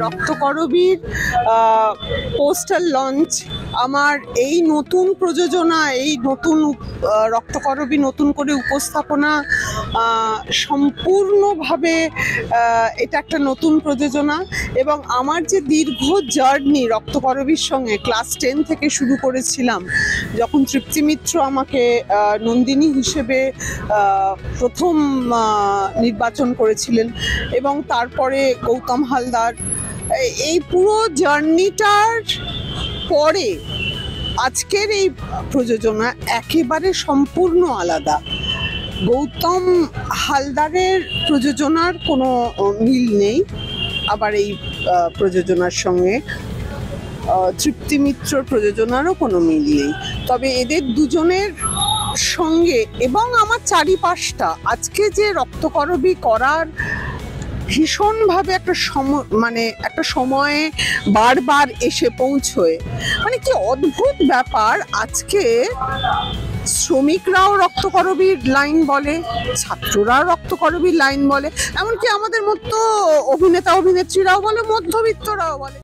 রক্তকরবীর poster launch, আমার এই নতুন প্রযোজনা, এই নতুন রক্তকরবী নতুন করে উপস্থাপনা, সম্পূর্ণভাবে এটা একটা নতুন প্রযোজনা। এবং আমার যে দীর্ঘ জার্নি রক্তকরবীর সঙ্গে, ক্লাস 10 থেকে শুরু করেছিলাম, যখন তৃপ্তি মিত্র আমাকে নন্দিনী হিসেবে প্রথম নির্বাচন করেছিলেন এবং তারপরে গৌতম হালদার, এই পুরো জার্নিটার পরে আজকের এই প্রযোজনা একেবারে সম্পূর্ণ আলাদা। গৌতম হালদারের প্রযোজনার কোনো মিল নেই আবার এই প্রযোজনার সঙ্গে, তৃপ্তি মিত্রর প্রযোজনারও কোনো মিল নেই। তবে এদের দুজনের সঙ্গে এবং আমার চারিপাশটা আজকে যে রক্তকরবী করার ভীষণভাবে একটা সময়ে বারবার এসে পৌঁছয়, মানে কি অদ্ভুত ব্যাপার। আজকে শ্রমিকরাও রক্তকরবীর লাইন বলে, ছাত্ররাও রক্তকরবীর লাইন বলে, এমনকি আমাদের মতো অভিনেতা অভিনেত্রীরাও বলে, মধ্যবিত্তরাও বলে।